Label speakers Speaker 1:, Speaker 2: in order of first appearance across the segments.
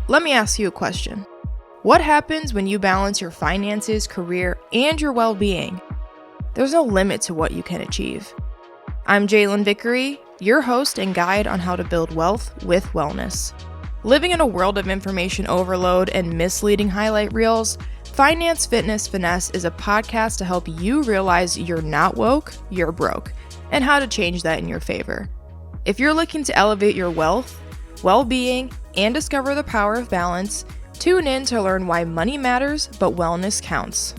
Speaker 1: Let me ask you a question. What happens when you balance your finances, career, and your well-being? There's no limit to what you can achieve. I'm Jalen Vickery, your host and guide on how to build wealth with wellness. Living in a world of information overload and misleading highlight reels, Finance Fitness Finesse is a podcast to help you realize you're not woke, you're broke, and how to change that in your favor. If you're looking to elevate your wealth, well-being, and discover the power of balance, tune in to learn why money matters but wellness counts.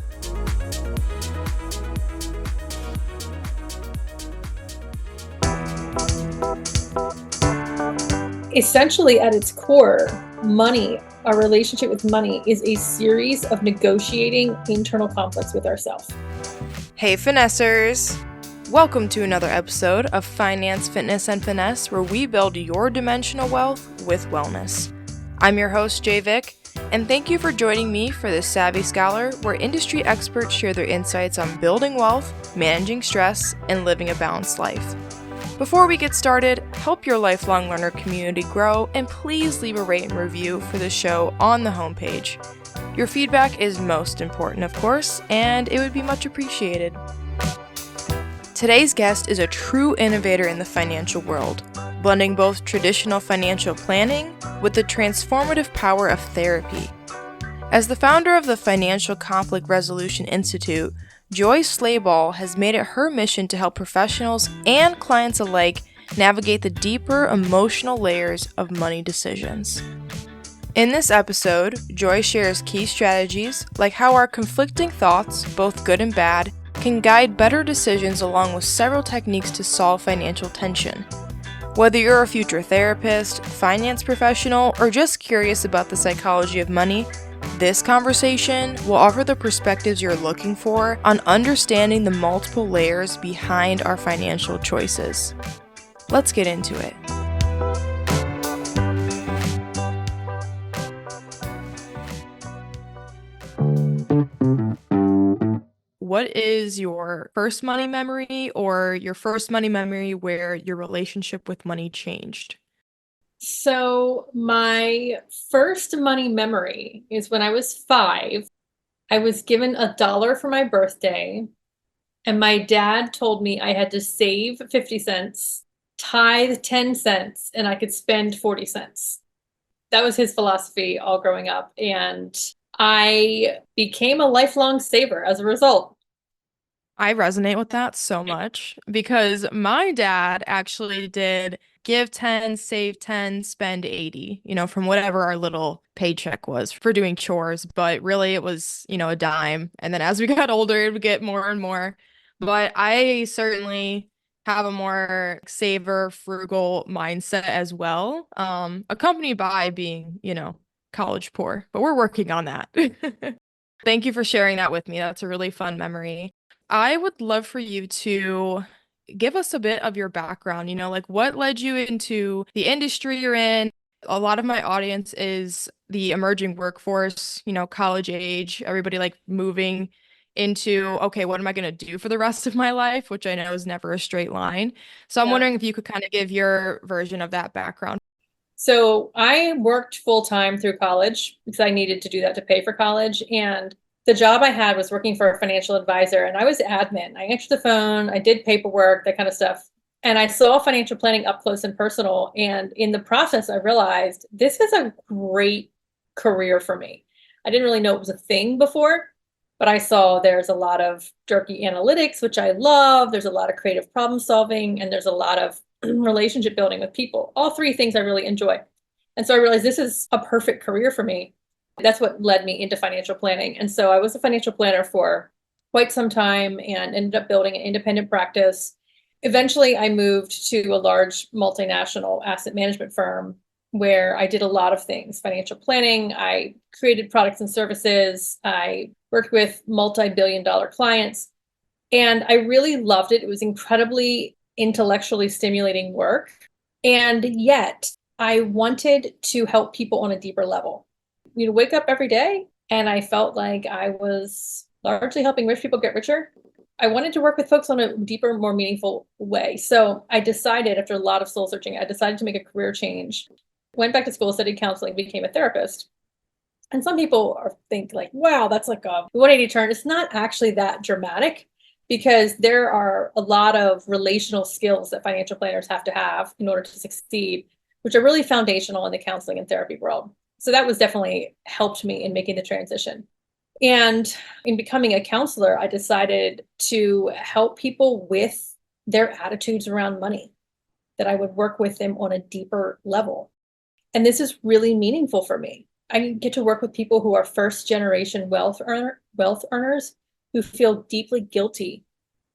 Speaker 2: Essentially, at its core, money, our relationship with money, is a series of negotiating internal conflicts with ourselves.
Speaker 1: Hey finessers! Welcome to another episode of Finance, Fitness, and Finesse, where we build your dimensional wealth with wellness. I'm your host, JaeVic, and thank you for joining me for this Savvy Scholar, where industry experts share their insights on building wealth, managing stress, and living a balanced life. Before we get started, help your lifelong learner community grow, and please leave a rate and review for the show on the homepage. Your feedback is most important, of course, and it would be much appreciated. Today's guest is a true innovator in the financial world, blending both traditional financial planning with the transformative power of therapy. As the founder of the Financial Conflict Resolution Institute, Joy Slabaugh has made it her mission to help professionals and clients alike navigate the deeper emotional layers of money decisions. In this episode, Joy shares key strategies like how our conflicting thoughts, both good and bad, can guide better decisions, along with several techniques to solve financial tension. Whether you're a future therapist, finance professional, or just curious about the psychology of money, this conversation will offer the perspectives you're looking for on understanding the multiple layers behind our financial choices. Let's get into it. What is your first money memory, or your first money memory where your relationship with money changed?
Speaker 2: So my first money memory is when I was 5. I was given $1 for my birthday, and my dad told me I had to save 50 cents, tithe 10 cents, and I could spend 40 cents. That was his philosophy all growing up, and I became a lifelong saver as a result.
Speaker 1: I resonate with that so much because my dad actually did give 10, save 10, spend 80, from whatever our little paycheck was for doing chores. But really it was, a dime. And then as we got older, it would get more and more. But I certainly have a more saver, frugal mindset as well, accompanied by being, college poor. But we're working on that. Thank you for sharing that with me. That's a really fun memory. I would love for you to give us a bit of your background, like what led you into the industry you're in. A lot of my audience is the emerging workforce, college age, everybody like moving into, okay, what am I going to do for the rest of my life, which I know is never a straight line. So I'm wondering if you could kind of give your version of that background.
Speaker 2: So I worked full-time through college because I needed to do that to pay for college. And the job I had was working for a financial advisor, and I was admin. I answered the phone, I did paperwork, that kind of stuff. And I saw financial planning up close and personal. And in the process, I realized this is a great career for me. I didn't really know it was a thing before, but I saw there's a lot of jerky analytics, which I love. There's a lot of creative problem solving, and there's a lot of relationship building with people. All three things I really enjoy. And so I realized this is a perfect career for me. That's what led me into financial planning. And so I was a financial planner for quite some time and ended up building an independent practice. Eventually, I moved to a large multinational asset management firm where I did a lot of things. Financial planning, I created products and services, I worked with multi-billion-dollar clients, and I really loved it. It was incredibly intellectually stimulating work. And yet, I wanted to help people on a deeper level. Wake up every day and I felt like I was largely helping rich people get richer. I wanted to work with folks on a deeper, more meaningful way. So I decided, after a lot of soul searching, I decided to make a career change. Went back to school, studied counseling, became a therapist. And some people think like, wow, that's like a 180 turn. It's not actually that dramatic because there are a lot of relational skills that financial planners have to have in order to succeed, which are really foundational in the counseling and therapy world. So that was definitely helped me in making the transition. And in becoming a counselor, I decided to help people with their attitudes around money, that I would work with them on a deeper level. And this is really meaningful for me. I get to work with people who are first generation wealth earners who feel deeply guilty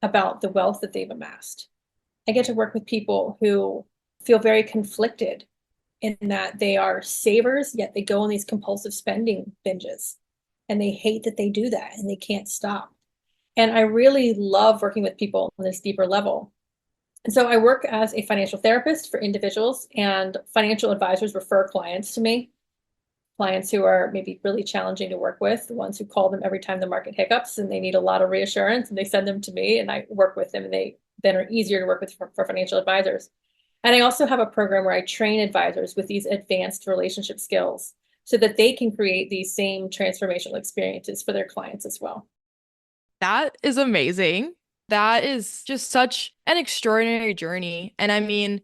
Speaker 2: about the wealth that they've amassed. I get to work with people who feel very conflicted in that they are savers, yet they go on these compulsive spending binges and they hate that they do that and they can't stop. And I really love working with people on this deeper level. And so I work as a financial therapist for individuals, and financial advisors refer clients to me, clients who are maybe really challenging to work with, the ones who call them every time the market hiccups and they need a lot of reassurance, and they send them to me and I work with them, and they then are easier to work with for financial advisors. And I also have a program where I train advisors with these advanced relationship skills so that they can create these same transformational experiences for their clients as well.
Speaker 1: That is amazing. That is just such an extraordinary journey. And I mean,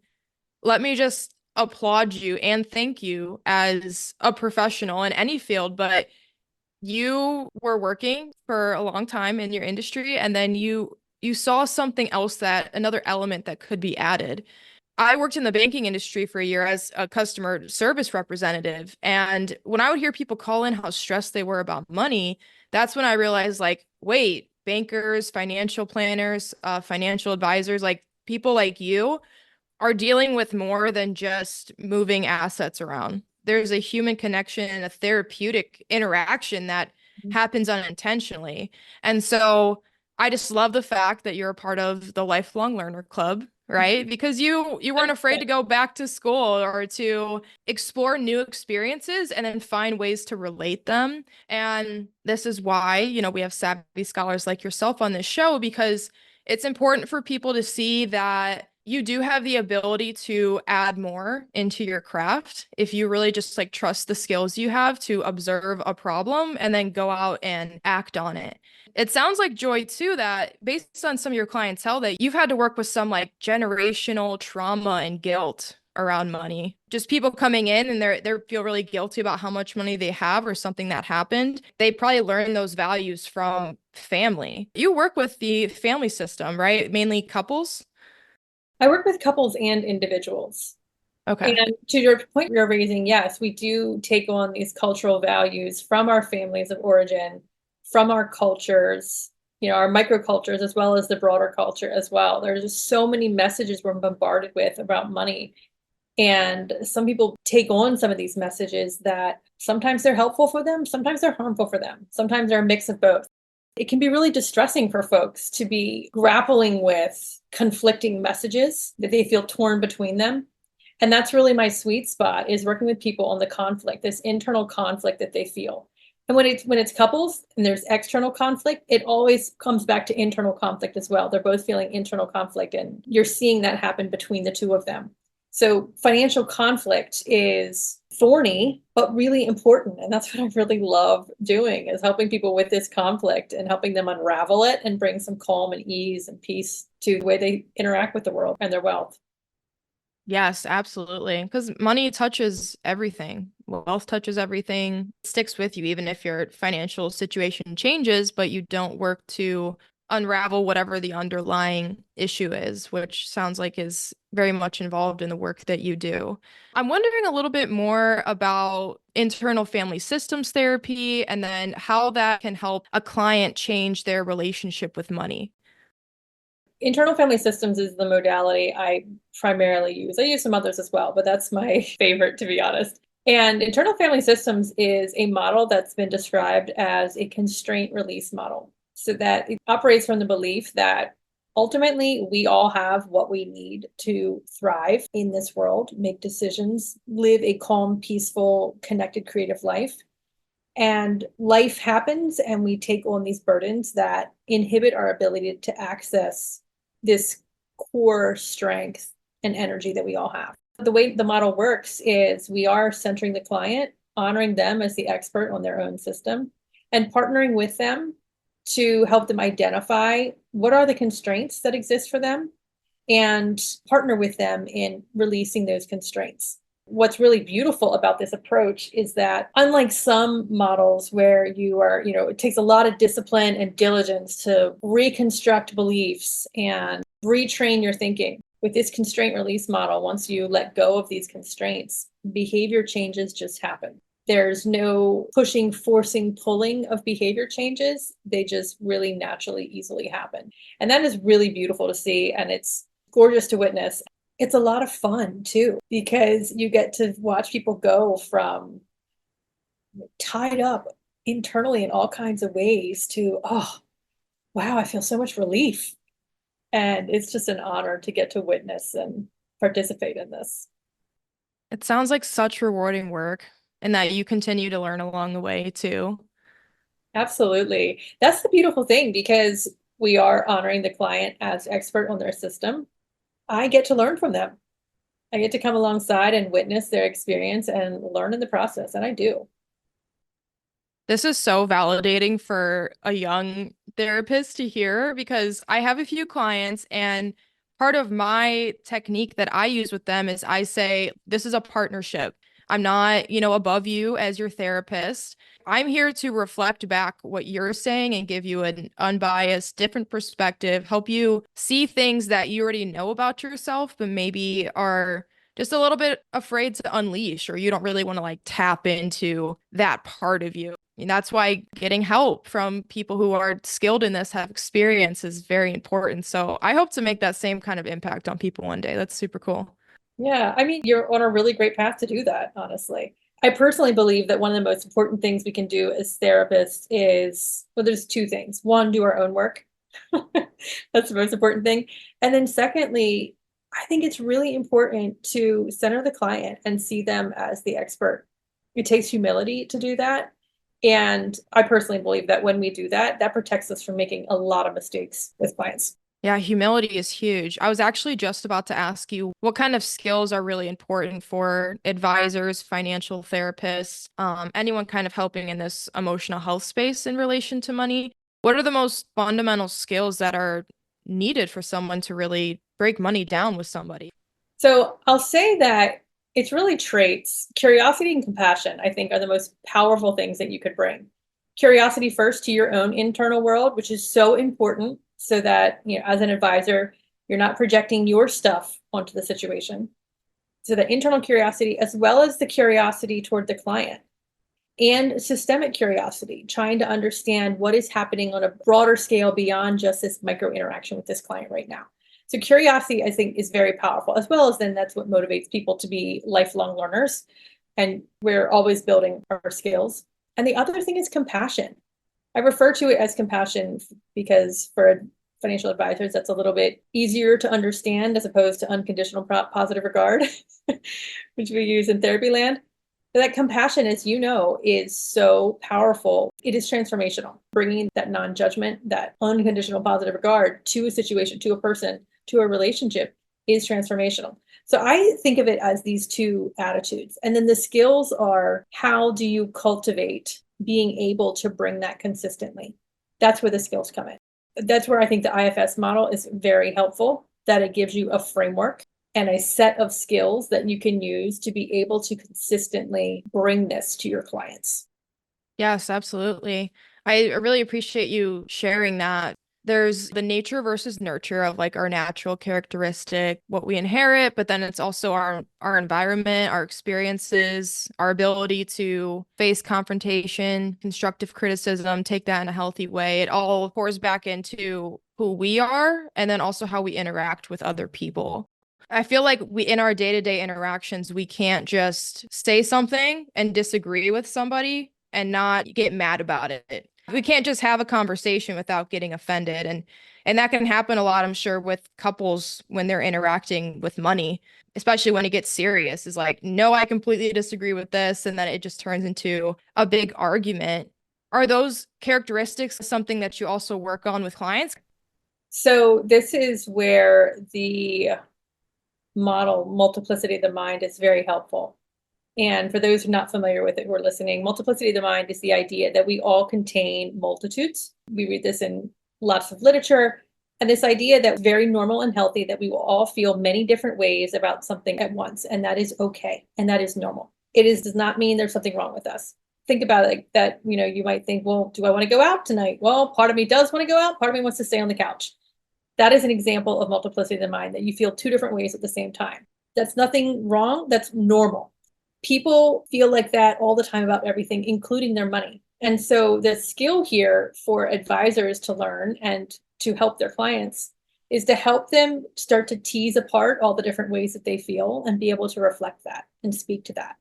Speaker 1: let me just applaud you and thank you as a professional in any field, but you were working for a long time in your industry and then you saw something else, that another element that could be added. I worked in the banking industry for a year as a customer service representative. And when I would hear people call in how stressed they were about money, that's when I realized, like, wait, bankers, financial planners, financial advisors, like people like you are dealing with more than just moving assets around. There's a human connection and a therapeutic interaction that happens unintentionally. And so I just love the fact that you're a part of the Lifelong Learner Club, right? Because you weren't afraid to go back to school or to explore new experiences and then find ways to relate them. And this is why, we have savvy scholars like yourself on this show, because it's important for people to see that you do have the ability to add more into your craft if you really just like trust the skills you have to observe a problem and then go out and act on it. It sounds like, Joy, too, that based on some of your clientele, that you've had to work with some like generational trauma and guilt around money. Just people coming in and they feel really guilty about how much money they have or something that happened. They probably learn those values from family. You work with the family system, right? Mainly couples?
Speaker 2: I work with couples and individuals.
Speaker 1: Okay.
Speaker 2: And to your point you're raising, yes, we do take on these cultural values from our families of origin, from our cultures, our microcultures, as well as the broader culture as well. There's just so many messages we're bombarded with about money. And some people take on some of these messages that sometimes they're helpful for them, sometimes they're harmful for them, sometimes they're a mix of both. It can be really distressing for folks to be grappling with conflicting messages that they feel torn between them. And that's really my sweet spot, is working with people on the conflict, this internal conflict that they feel. And when it's couples and there's external conflict, it always comes back to internal conflict as well. They're both feeling internal conflict, and you're seeing that happen between the two of them. So financial conflict is thorny, but really important. And that's what I really love doing, is helping people with this conflict and helping them unravel it and bring some calm and ease and peace to the way they interact with the world and their wealth.
Speaker 1: Yes, absolutely. Because money touches everything. Wealth touches everything. It sticks with you, even if your financial situation changes, but you don't work to unravel whatever the underlying issue is, which sounds like is very much involved in the work that you do. I'm wondering a little bit more about internal family systems therapy and then how that can help a client change their relationship with money.
Speaker 2: Internal family systems is the modality I primarily use. I use some others as well, but that's my favorite, to be honest. And internal family systems is a model that's been described as a constraint release model. So that it operates from the belief that ultimately we all have what we need to thrive in this world, make decisions, live a calm, peaceful, connected, creative life. And life happens, and we take on these burdens that inhibit our ability to access this core strength and energy that we all have. The way the model works is we are centering the client, honoring them as the expert on their own system, and partnering with them to help them identify what are the constraints that exist for them and partner with them in releasing those constraints. What's really beautiful about this approach is that unlike some models where it takes a lot of discipline and diligence to reconstruct beliefs and retrain your thinking. With this constraint release model, once you let go of these constraints, behavior changes just happen. There's no pushing, forcing, pulling of behavior changes. They just really naturally, easily happen. And that is really beautiful to see. And it's gorgeous to witness. It's a lot of fun too, because you get to watch people go from tied up internally in all kinds of ways to, oh, wow, I feel so much relief. And it's just an honor to get to witness and participate in this.
Speaker 1: It sounds like such rewarding work and that you continue to learn along the way too.
Speaker 2: Absolutely. That's the beautiful thing because we are honoring the client as expert on their system. I get to learn from them. I get to come alongside and witness their experience and learn in the process, and I do.
Speaker 1: This is so validating for a young therapist to hear because I have a few clients and part of my technique that I use with them is I say, this is a partnership. I'm not, above you as your therapist. I'm here to reflect back what you're saying and give you an unbiased, different perspective, help you see things that you already know about yourself, but maybe are just a little bit afraid to unleash, or you don't really want to like tap into that part of you. And that's why getting help from people who are skilled in this, have experience is very important. So I hope to make that same kind of impact on people one day. That's super cool.
Speaker 2: Yeah, I mean, you're on a really great path to do that, honestly. I personally believe that one of the most important things we can do as therapists is, well, there's two things. One, do our own work. That's the most important thing. And then secondly, I think it's really important to center the client and see them as the expert. It takes humility to do that. And I personally believe that when we do that, that protects us from making a lot of mistakes with clients.
Speaker 1: Yeah, humility is huge. I was actually just about to ask you what kind of skills are really important for advisors, financial therapists, anyone kind of helping in this emotional health space in relation to money. What are the most fundamental skills that are needed for someone to really break money down with somebody?
Speaker 2: So I'll say that it's really traits. Curiosity and compassion, I think, are the most powerful things that you could bring. Curiosity first to your own internal world, which is so important so that, as an advisor, you're not projecting your stuff onto the situation. So the internal curiosity, as well as the curiosity toward the client and systemic curiosity, trying to understand what is happening on a broader scale beyond just this micro interaction with this client right now. So curiosity, I think, is very powerful, as well as then that's what motivates people to be lifelong learners. And we're always building our skills. And the other thing is compassion. I refer to it as compassion because for financial advisors, that's a little bit easier to understand as opposed to unconditional positive regard, which we use in therapy land. That compassion, as you know, is so powerful. It is transformational. Bringing that non-judgment, that unconditional positive regard to a situation, to a person, to a relationship is transformational. So I think of it as these two attitudes. And then the skills are, how do you cultivate being able to bring that consistently? That's where the skills come in. That's where I think the IFS model is very helpful, that it gives you a framework and a set of skills that you can use to be able to consistently bring this to your clients.
Speaker 1: Yes, absolutely. I really appreciate you sharing that. There's the nature versus nurture of like our natural characteristic, what we inherit, but then it's also our environment, our experiences, our ability to face confrontation, constructive criticism, take that in a healthy way. It all pours back into who we are and then also how we interact with other people. I feel like we in our day-to-day interactions, we can't just say something and disagree with somebody and not get mad about it. We can't just have a conversation without getting offended. And that can happen a lot, I'm sure, with couples when they're interacting with money, especially when it gets serious. Is like, no, I completely disagree with this. And then it just turns into a big argument. Are those characteristics something that you also work on with clients?
Speaker 2: So this is where the model, multiplicity of the mind, is very helpful. And for those who are not familiar with it, who are listening, multiplicity of the mind is the idea that we all contain multitudes. We read this in lots of literature. And this idea that it's very normal and healthy that we will all feel many different ways about something at once. And that is okay. And that is normal. Does not mean there's something wrong with us. Think about it like that, you might think, well, do I want to go out tonight? Well, part of me does want to go out. Part of me wants to stay on the couch. That is an example of multiplicity of the mind, that you feel two different ways at the same time. That's nothing wrong. That's normal. People feel like that all the time about everything, including their money. And so the skill here for advisors to learn and to help their clients is to help them start to tease apart all the different ways that they feel and be able to reflect that and speak to that.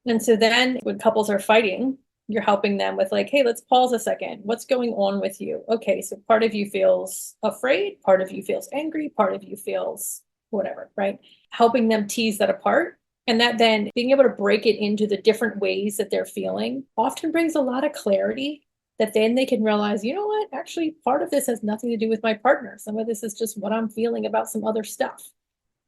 Speaker 2: And so then when couples are fighting, you're helping them with like, hey, let's pause a second. What's going on with you? Okay, so part of you feels afraid, part of you feels angry, part of you feels whatever, right? Helping them tease that apart. And that then being able to break it into the different ways that they're feeling often brings a lot of clarity, that then they can realize, you know what, actually part of this has nothing to do with my partner. Some of this is just what I'm feeling about some other stuff.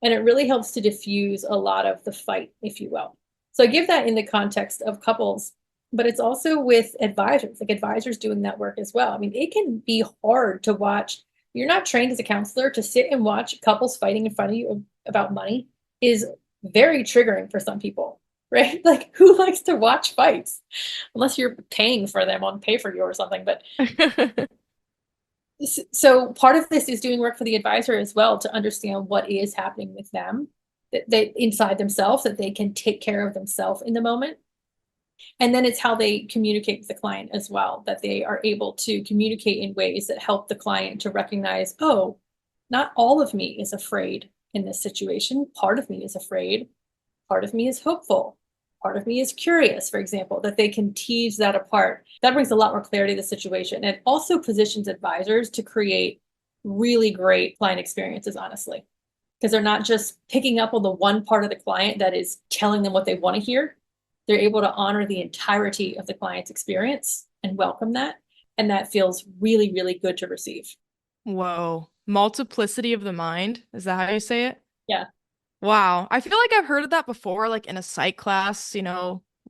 Speaker 2: And it really helps to diffuse a lot of the fight, if you will. So I give that in the context of couples, but it's also with advisors, like advisors doing that work as well. I mean, it can be hard to watch. You're not trained as a counselor to sit and watch couples fighting in front of you about money is very triggering for some people, right? Like, who likes to watch fights? Unless you're paying for them on pay-per-view or something. But so part of this is doing work for the advisor as well to understand what is happening with them, that they inside themselves, that they can take care of themselves in the moment. And then it's how they communicate with the client as well, that they are able to communicate in ways that help the client to recognize, oh, not all of me is afraid in this situation. Part of me is afraid. Part of me is hopeful. Part of me is curious, for example, that they can tease that apart. That brings a lot more clarity to the situation, and also positions advisors to create really great client experiences, honestly, because they're not just picking up on the one part of the client that is telling them what they want to hear. They're able to honor the entirety of the client's experience and welcome that. And that feels really, really good to receive.
Speaker 1: Whoa. Multiplicity of the mind. Is that how you say it?
Speaker 2: Yeah.
Speaker 1: Wow. I feel like I've heard of that before, like in a psych class,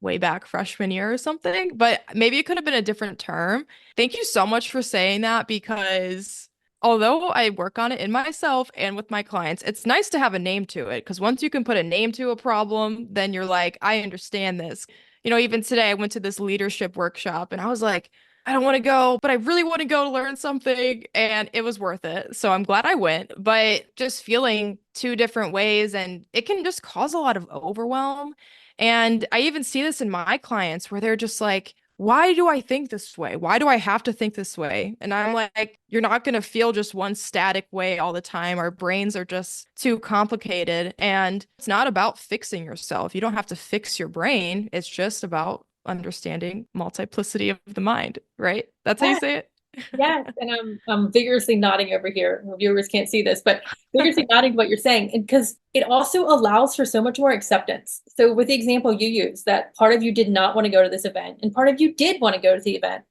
Speaker 1: way back freshman year or something, but maybe it could have been a different term. Thank you so much for saying that, because although I work on it in myself and with my clients, it's nice to have a name to it, because once you can put a name to a problem, then you're like, I understand this. Even today I went to this leadership workshop and I was like, I don't want to go, but I really want to go to learn something. And it was worth it. So I'm glad I went. But just feeling two different ways, and it can just cause a lot of overwhelm. And I even see this in my clients where they're just like, why do I think this way? Why do I have to think this way? And I'm like, you're not going to feel just one static way all the time. Our brains are just too complicated. And it's not about fixing yourself. You don't have to fix your brain. It's just about understanding multiplicity of the mind, right? That's how you say it?
Speaker 2: Yes, and I'm vigorously nodding over here. Viewers can't see this, but vigorously nodding to what you're saying, and because it also allows for so much more acceptance. So with the example you use, that part of you did not want to go to this event, and part of you did want to go to the event.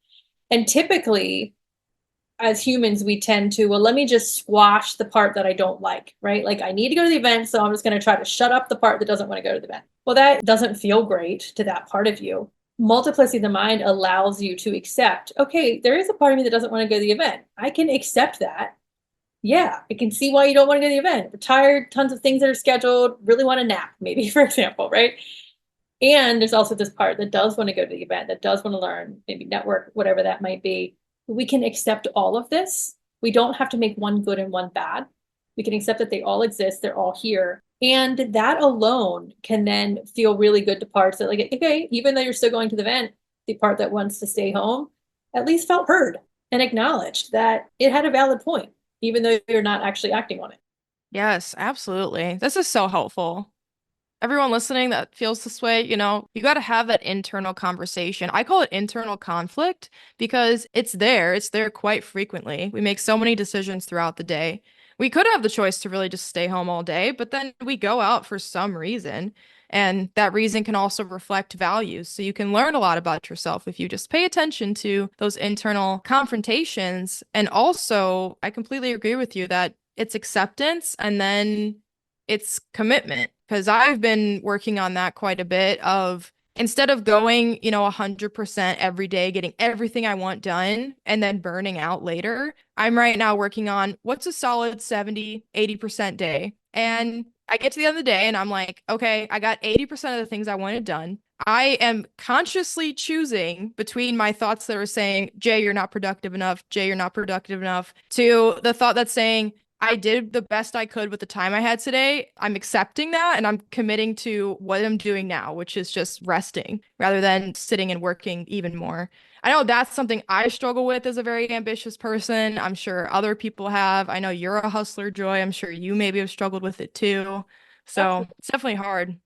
Speaker 2: And typically, as humans, we tend to, well, let me just squash the part that I don't like, right? Like, I need to go to the event, so I'm just going to try to shut up the part that doesn't want to go to the event. Well, that doesn't feel great to that part of you. Multiplicity of the mind allows you to accept, okay, there is a part of me that doesn't want to go to the event. I can accept that. Yeah, I can see why you don't want to go to the event. We're tired, tons of things that are scheduled, really want to nap, maybe, for example, right? And there's also this part that does want to go to the event, that does want to learn, maybe network, whatever that might be. We can accept all of this. We don't have to make one good and one bad. We can accept that they all exist, they're all here. And that alone can then feel really good to parts that, like, okay, even though you're still going to the event, the part that wants to stay home at least felt heard and acknowledged that it had a valid point, even though you're not actually acting on it.
Speaker 1: Yes, absolutely. This is so helpful. Everyone listening that feels this way, you got to have that internal conversation. I call it internal conflict because it's there. It's there quite frequently. We make so many decisions throughout the day. We could have the choice to really just stay home all day, but then we go out for some reason. And that reason can also reflect values. So you can learn a lot about yourself if you just pay attention to those internal confrontations. And also, I completely agree with you that it's acceptance and then it's commitment. Because I've been working on that quite a bit of instead of going, 100% every day, getting everything I want done and then burning out later, I'm right now working on what's a solid 70, 80% day. And I get to the end of the day and I'm like, okay, I got 80% of the things I wanted done. I am consciously choosing between my thoughts that are saying, Jay, you're not productive enough, Jay, you're not productive enough, to the thought that's saying, I did the best I could with the time I had today. I'm accepting that and I'm committing to what I'm doing now, which is just resting rather than sitting and working even more. I know that's something I struggle with as a very ambitious person. I'm sure other people have. I know you're a hustler, Joy. I'm sure you maybe have struggled with it too. So it's definitely hard.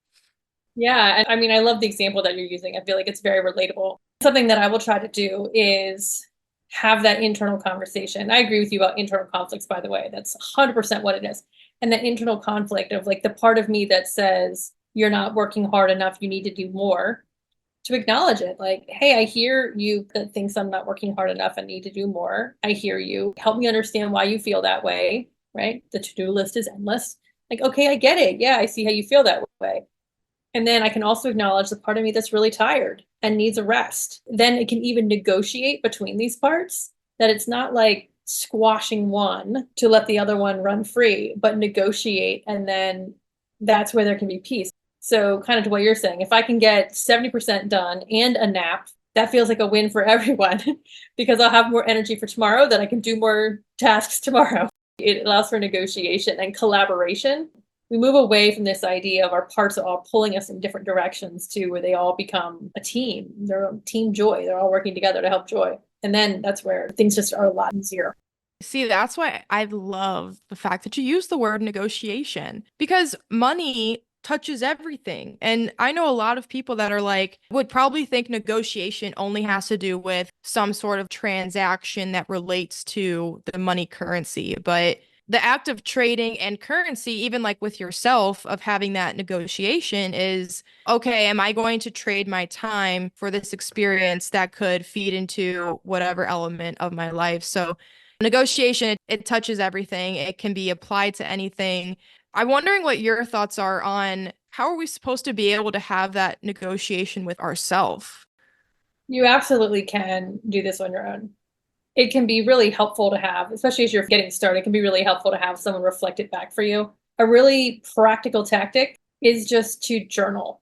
Speaker 2: Yeah, and I mean, I love the example that you're using. I feel like it's very relatable. Something that I will try to do is have that internal conversation. I agree with you about internal conflicts, by the way. That's 100% what it is. And that internal conflict of like the part of me that says, you're not working hard enough, you need to do more, to acknowledge it. Like, hey, I hear you that thinks I'm not working hard enough and need to do more. I hear you. Help me understand why you feel that way, right? The to-do list is endless. Like, okay, I get it. Yeah, I see how you feel that way. And then I can also acknowledge the part of me that's really tired and needs a rest. Then it can even negotiate between these parts, that it's not like squashing one to let the other one run free, but negotiate. And then that's where there can be peace. So, kind of to what you're saying, if I can get 70% done and a nap, that feels like a win for everyone because I'll have more energy for tomorrow, that I can do more tasks tomorrow. It allows for negotiation and collaboration. We move away from this idea of our parts all pulling us in different directions to where they all become a team. They're team joy. They're all working together to help joy. And then that's where things just are a lot easier.
Speaker 1: See, that's why I love the fact that you use the word negotiation because money touches everything. And I know a lot of people that are like, would probably think negotiation only has to do with some sort of transaction that relates to the money currency. But the act of trading and currency, even like with yourself, of having that negotiation is okay, am I going to trade my time for this experience that could feed into whatever element of my life? So, negotiation, it touches everything. It can be applied to anything. I'm wondering what your thoughts are on how are we supposed to be able to have that negotiation with ourselves?
Speaker 2: You absolutely can do this on your own. It can be really helpful to have, especially as you're getting started, it can be really helpful to have someone reflect it back for you. A really practical tactic is just to journal.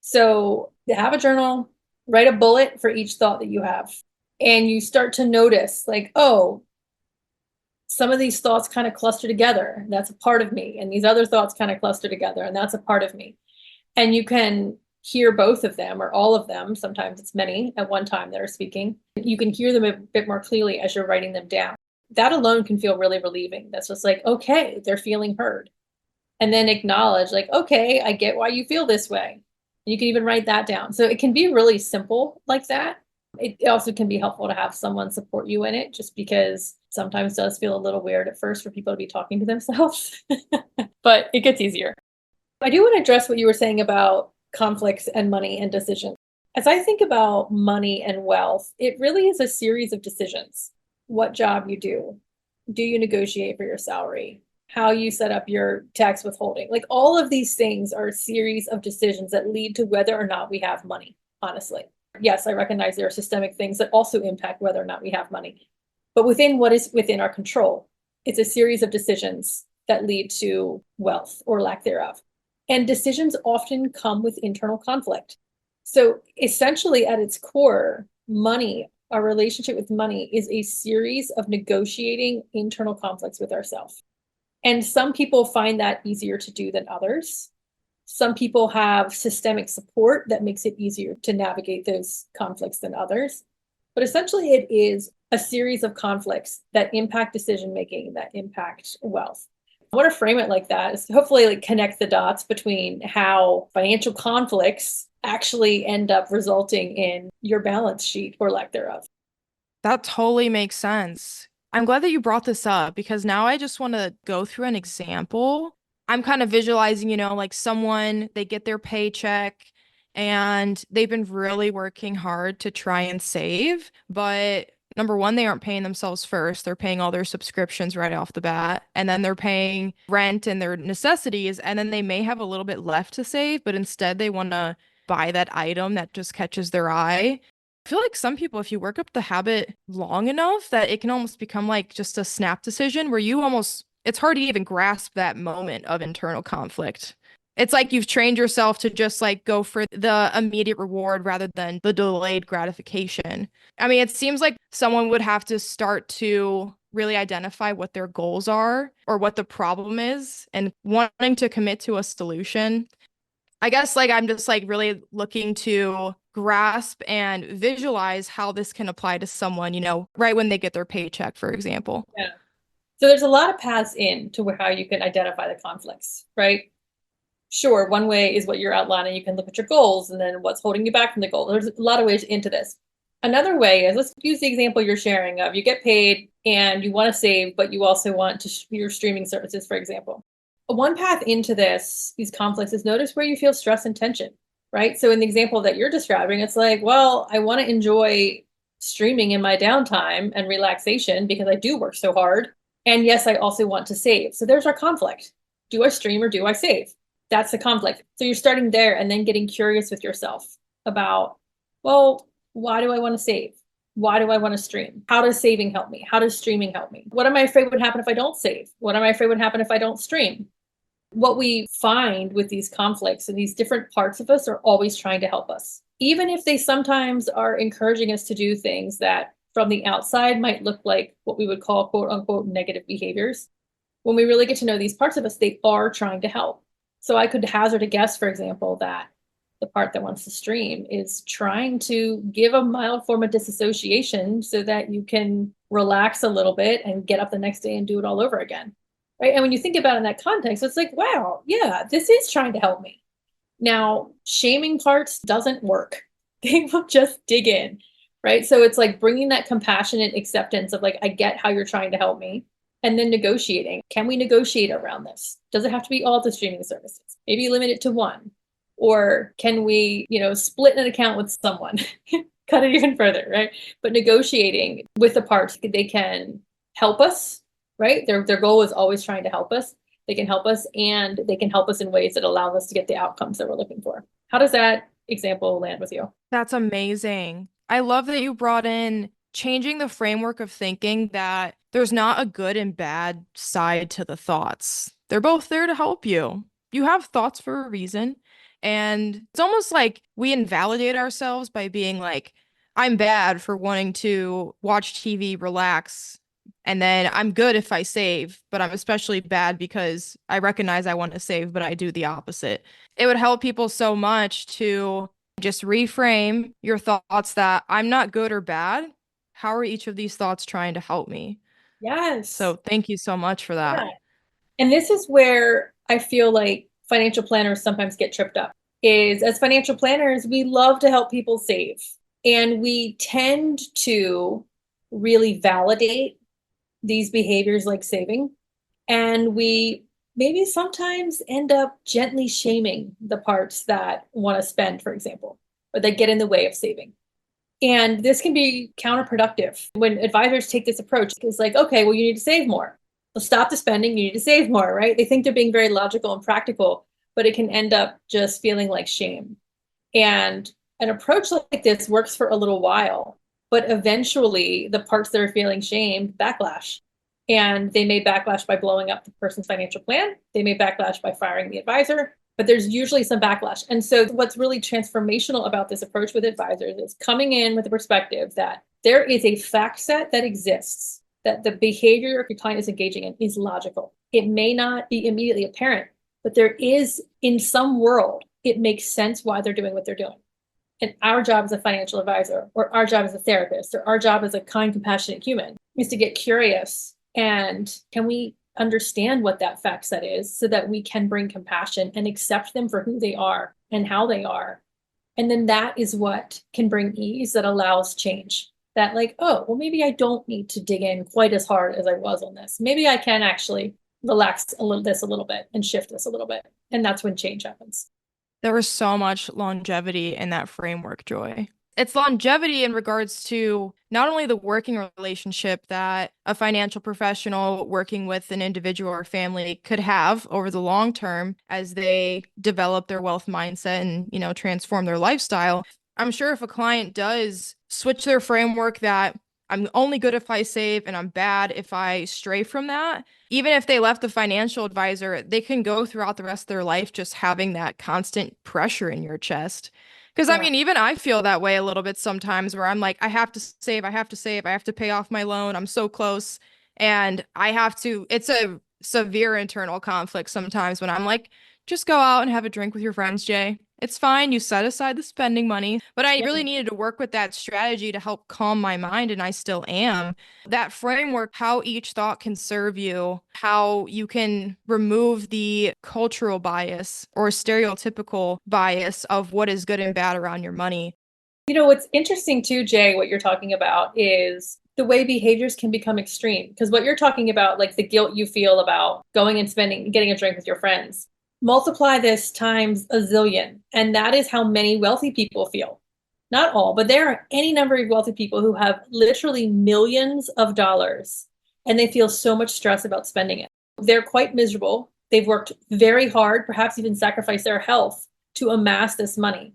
Speaker 2: So have a journal, write a bullet for each thought that you have. And you start to notice, like, oh, some of these thoughts kind of cluster together. That's a part of me. And these other thoughts kind of cluster together. And that's a part of me. And you can hear both of them or all of them. Sometimes it's many at one time that are speaking. You can hear them a bit more clearly as you're writing them down. That alone can feel really relieving. That's just like, okay, they're feeling heard. And then acknowledge, like, okay, I get why you feel this way. You can even write that down. So it can be really simple like that. It also can be helpful to have someone support you in it, just because sometimes it does feel a little weird at first for people to be talking to themselves, but it gets easier. I do want to address what you were saying about conflicts and money and decisions. As I think about money and wealth, it really is a series of decisions. What job you do you negotiate for your salary? How you set up your tax withholding? Like all of these things are a series of decisions that lead to whether or not we have money, honestly. Yes, I recognize there are systemic things that also impact whether or not we have money. But within what is within our control, it's a series of decisions that lead to wealth or lack thereof. And decisions often come with internal conflict. So essentially, at its core, money, our relationship with money, is a series of negotiating internal conflicts with ourselves. And some people find that easier to do than others. Some people have systemic support that makes it easier to navigate those conflicts than others. But essentially, it is a series of conflicts that impact decision making, that impact wealth. I want to frame it like that, is to hopefully like connect the dots between how financial conflicts actually end up resulting in your balance sheet or lack thereof.
Speaker 1: That totally makes sense. I'm glad that you brought this up because now I just want to go through an example. I'm kind of visualizing, like someone, they get their paycheck and they've been really working hard to try and save, but Number one, they aren't paying themselves first. They're paying all their subscriptions right off the bat. And then they're paying rent and their necessities. And then they may have a little bit left to save, but instead they want to buy that item that just catches their eye. I feel like some people, if you work up the habit long enough, that it can almost become like just a snap decision where it's hard to even grasp that moment of internal conflict. It's like you've trained yourself to just like go for the immediate reward rather than the delayed gratification. I mean, it seems like someone would have to start to really identify what their goals are or what the problem is and wanting to commit to a solution. I guess like I'm just like really looking to grasp and visualize how this can apply to someone, right when they get their paycheck, for example.
Speaker 2: Yeah. So there's a lot of paths in to how you can identify the conflicts, right? Sure, one way is what you're outlining. You can look at your goals and then what's holding you back from the goal. There's a lot of ways into this. Another way is, let's use the example you're sharing of you get paid and you want to save, but you also want to your streaming services, for example. One path into these conflicts is notice where you feel stress and tension, right? So in the example that you're describing, it's like, well, I want to enjoy streaming in my downtime and relaxation because I do work so hard. And yes, I also want to save. So there's our conflict. Do I stream or do I save? That's the conflict. So you're starting there and then getting curious with yourself about, well, why do I want to save? Why do I want to stream? How does saving help me? How does streaming help me? What am I afraid would happen if I don't save? What am I afraid would happen if I don't stream? What we find with these conflicts and these different parts of us are always trying to help us. Even if they sometimes are encouraging us to do things that from the outside might look like what we would call quote unquote negative behaviors. When we really get to know these parts of us, they are trying to help. So I could hazard a guess, for example, that the part that wants to stream is trying to give a mild form of disassociation so that you can relax a little bit and get up the next day and do it all over again. Right. And when you think about it in that context, it's like, wow, yeah, this is trying to help me. Now, shaming parts doesn't work. They will just dig in. Right. So it's like bringing that compassionate acceptance of like, I get how you're trying to help me. And then negotiating. Can we negotiate around this? Does it have to be all the streaming services? Maybe limit it to one. Or can we, split an account with someone? Cut it even further, right? But negotiating with the parts, they can help us, right? Their goal is always trying to help us. They can help us and they can help us in ways that allow us to get the outcomes that we're looking for. How does that example land with you?
Speaker 1: That's amazing. I love that you brought in changing the framework of thinking that there's not a good and bad side to the thoughts. They're both there to help you. You have thoughts for a reason. And it's almost like we invalidate ourselves by being like, I'm bad for wanting to watch TV, relax, and then I'm good if I save, but I'm especially bad because I recognize I want to save, but I do the opposite. It would help people so much to just reframe your thoughts that I'm not good or bad. How are each of these thoughts trying to help me?
Speaker 2: Yes.
Speaker 1: So thank you so much for that.
Speaker 2: Yeah. And this is where I feel like financial planners sometimes get tripped up. Is as financial planners, we love to help people save. And we tend to really validate these behaviors like saving. And we maybe sometimes end up gently shaming the parts that want to spend, for example, or that get in the way of saving. And this can be counterproductive when advisors take this approach. It's like, okay, well, you need to save more. Well, stop the spending, you need to save more, right? They think they're being very logical and practical, but it can end up just feeling like shame. And an approach like this works for a little while, but eventually the parts that are feeling shamed backlash. And they may backlash by blowing up the person's financial plan. They may backlash by firing the advisor, but there's usually some backlash. And so what's really transformational about this approach with advisors is coming in with the perspective that there is a fact set that exists, that the behavior your client is engaging in is logical. It may not be immediately apparent, but there is, in some world, it makes sense why they're doing what they're doing. And our job as a financial advisor, or our job as a therapist, or our job as a kind, compassionate human is to get curious. And can we understand what that fact set is so that we can bring compassion and accept them for who they are and how they are. And then that is what can bring ease that allows change. That like, oh, well, maybe I don't need to dig in quite as hard as I was on this. Maybe I can actually relax a little bit and shift this a little bit. And that's when change happens.
Speaker 1: There was so much longevity in that framework, Joy. It's longevity in regards to not only the working relationship that a financial professional working with an individual or family could have over the long term as they develop their wealth mindset and, transform their lifestyle. I'm sure if a client does switch their framework that I'm only good if I save and I'm bad if I stray from that, even if they left the financial advisor, they can go throughout the rest of their life just having that constant pressure in your chest. Because I
Speaker 2: Yeah.
Speaker 1: mean, even I feel that way a little bit sometimes where I'm like, I have to save, I have to save, I have to pay off my loan. I'm so close. And I have to, it's a severe internal conflict sometimes when I'm like, just go out and have a drink with your friends, Jay. It's fine. You set aside the spending money. But I
Speaker 2: Yeah.
Speaker 1: really needed to work with that strategy to help calm my mind, and I still am. That framework, how each thought can serve you, how you can remove the cultural bias or stereotypical bias of what is good and bad around your money.
Speaker 2: What's interesting too, Jay, what you're talking about is the way behaviors can become extreme. Because what you're talking about, like the guilt you feel about going and spending, getting a drink with your friends, multiply this times a zillion. And that is how many wealthy people feel. Not all, but there are any number of wealthy people who have literally millions of dollars and they feel so much stress about spending it. They're quite miserable. They've worked very hard, perhaps even sacrificed their health to amass this money.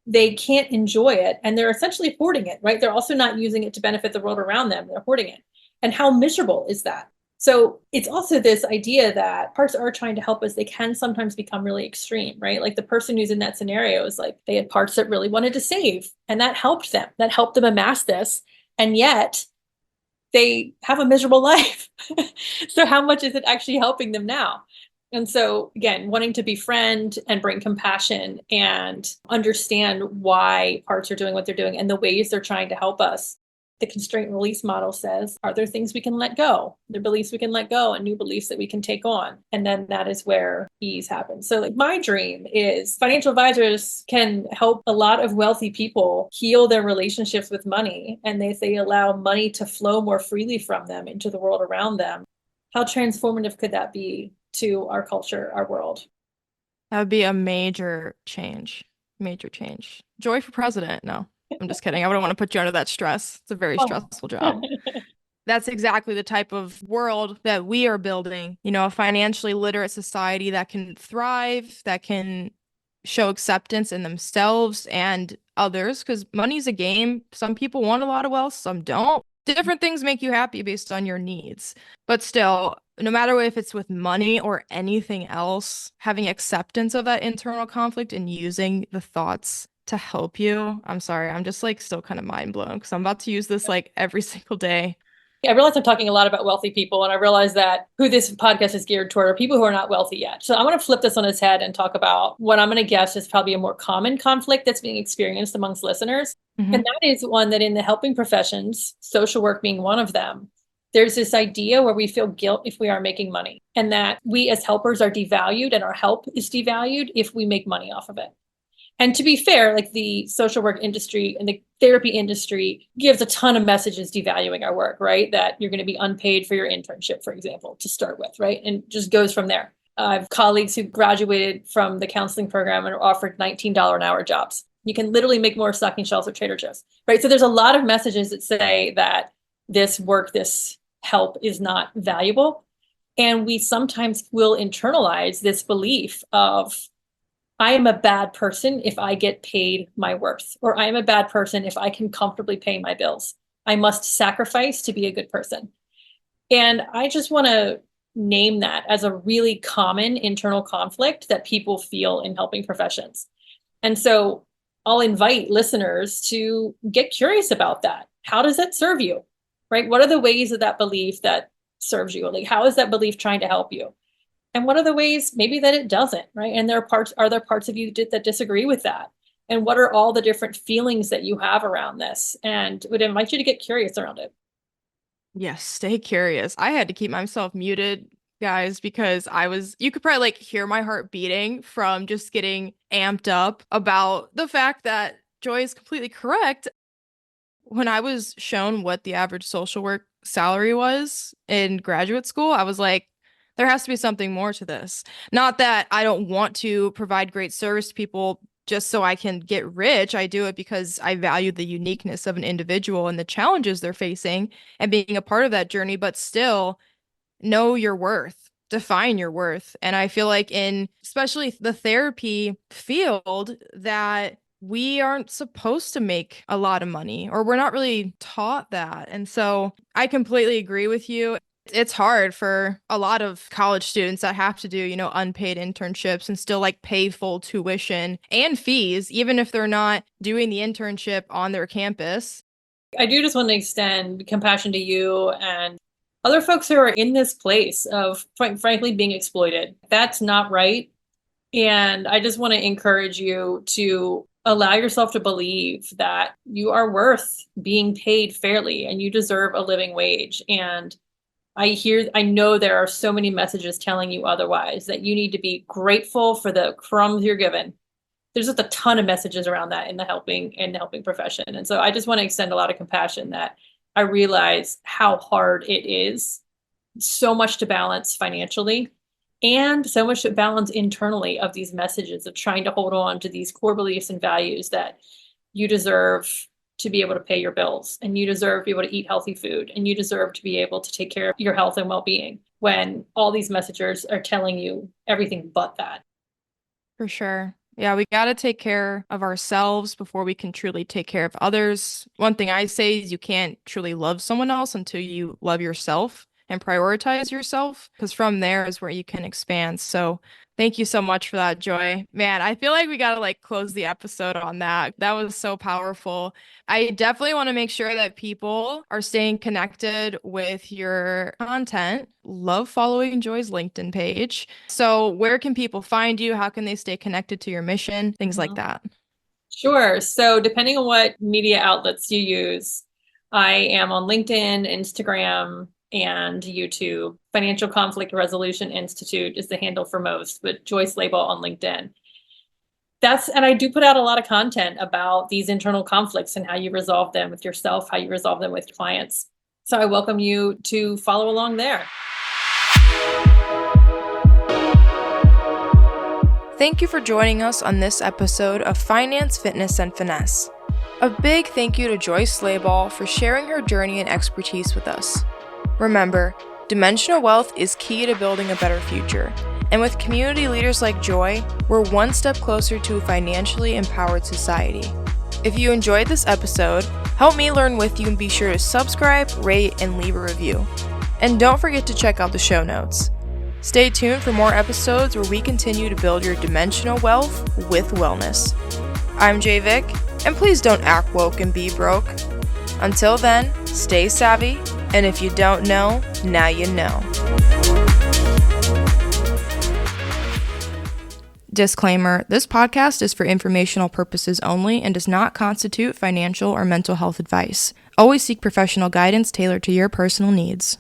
Speaker 2: They can't enjoy it and they're essentially hoarding it, right? They're also not using it to benefit the world around them. They're hoarding it. And how miserable is that? So it's also this idea that parts are trying to help us. They can sometimes become really extreme, right? Like the person who's in that scenario is like they had parts that really wanted to save and that helped them. That helped them amass this. And yet they have a miserable life. So how much is it actually helping them now? And so again, wanting to befriend and bring compassion and understand why parts are doing what they're doing and the ways they're trying to help us. The constraint release model says, are there things we can let go? There are beliefs we can let go and new beliefs that we can take on. And then that is where ease happens. So like my dream is financial advisors can help a lot of wealthy people heal their relationships with money. And they allow money to flow more freely from them into the world around them. How transformative could that be to our culture, our world?
Speaker 1: That would be a major change. Major change. Joy for president. No, I'm just kidding. I wouldn't want to put you under that stress. It's a very
Speaker 2: Oh.
Speaker 1: stressful job. That's exactly the type of world that we are building, a financially literate society that can thrive, that can show acceptance in themselves and others, because money's a game. Some people want a lot of wealth, some don't. Different things make you happy based on your needs. But still, no matter if it's with money or anything else, having acceptance of that internal conflict and using the thoughts to help you. I'm sorry, I'm just like still kind of mind blown because I'm about to use this like every single day.
Speaker 2: I realize I'm talking a lot about wealthy people, and I realize that who this podcast is geared toward are people who are not wealthy yet. So I want to flip this on its head and talk about what I'm going to guess is probably a more common conflict that's being experienced amongst listeners.
Speaker 1: Mhm.
Speaker 2: And that is one that in the helping professions, social work being one of them, there's this idea where we feel guilt if we are making money, and that we as helpers are devalued and our help is devalued if we make money off of it. And to be fair, like the social work industry and the therapy industry gives a ton of messages devaluing our work, right? That you're going to be unpaid for your internship, for example, to start with, right? And just goes from there. I have colleagues who graduated from the counseling program and are offered $19 an hour jobs. You can literally make more stocking shelves at Trader Joe's, right? So there's a lot of messages that say that this work, this help is not valuable. And we sometimes will internalize this belief of, I am a bad person if I get paid my worth, or I am a bad person if I can comfortably pay my bills. I must sacrifice to be a good person. And I just want to name that as a really common internal conflict that people feel in helping professions. And so I'll invite listeners to get curious about that. How does that serve you? Right? What are the ways of that belief that serves you? Like, how is that belief trying to help you? And what are the ways maybe that it doesn't, right? And are there parts of you that disagree with that? And what are all the different feelings that you have around this? And would invite you to get curious around it.
Speaker 1: Yes, stay curious. I had to keep myself muted, guys, because you could probably like hear my heart beating from just getting amped up about the fact that Joy is completely correct. When I was shown what the average social work salary was in graduate school, I was like, there has to be something more to this. Not that I don't want to provide great service to people just so I can get rich. I do it because I value the uniqueness of an individual and the challenges they're facing and being a part of that journey, but still know your worth, define your worth. And I feel like in especially the therapy field that we aren't supposed to make a lot of money, or we're not really taught that. And so I completely agree with you. It's hard for a lot of college students that have to do, unpaid internships and still like pay full tuition and fees, even if they're not doing the internship on their campus.
Speaker 2: I do just want to extend compassion to you and other folks who are in this place of, frankly, being exploited. That's not right. And I just want to encourage you to allow yourself to believe that you are worth being paid fairly and you deserve a living wage. And I know there are so many messages telling you otherwise, that you need to be grateful for the crumbs you're given. There's just a ton of messages around that in the helping profession. And so I just want to extend a lot of compassion that I realize how hard it is, so much to balance financially and so much to balance internally of these messages of trying to hold on to these core beliefs and values that you deserve to be able to pay your bills, and you deserve to be able to eat healthy food, and you deserve to be able to take care of your health and well-being, when all these messengers are telling you everything but that.
Speaker 1: For sure. Yeah, we got to take care of ourselves before we can truly take care of others. One thing I say is you can't truly love someone else until you love yourself and prioritize yourself, because from there is where you can expand. So thank you so much for that, Joy. Man, I feel like we got to like close the episode on that. That was so powerful. I definitely want to make sure that people are staying connected with your content. Love following Joy's LinkedIn page. So where can people find you? How can they stay connected to your mission? Things like that.
Speaker 2: Sure. So depending on what media outlets you use, I am on LinkedIn, Instagram, and YouTube. Financial Conflict Resolution Institute is the handle for most, but Joy Slabaugh on LinkedIn. And I do put out a lot of content about these internal conflicts and how you resolve them with yourself, how you resolve them with clients. So I welcome you to follow along there.
Speaker 1: Thank you for joining us on this episode of Finance, Fitness, and Finesse. A big thank you to Joy Slabaugh for sharing her journey and expertise with us. Remember, dimensional wealth is key to building a better future. And with community leaders like Joy, we're one step closer to a financially empowered society. If you enjoyed this episode, help me learn with you and be sure to subscribe, rate, and leave a review. And don't forget to check out the show notes. Stay tuned for more episodes where we continue to build your dimensional wealth with wellness. I'm JaeVic, and please don't act woke and be broke. Until then, stay savvy, and if you don't know, now you know. Disclaimer, this podcast is for informational purposes only and does not constitute financial or mental health advice. Always seek professional guidance tailored to your personal needs.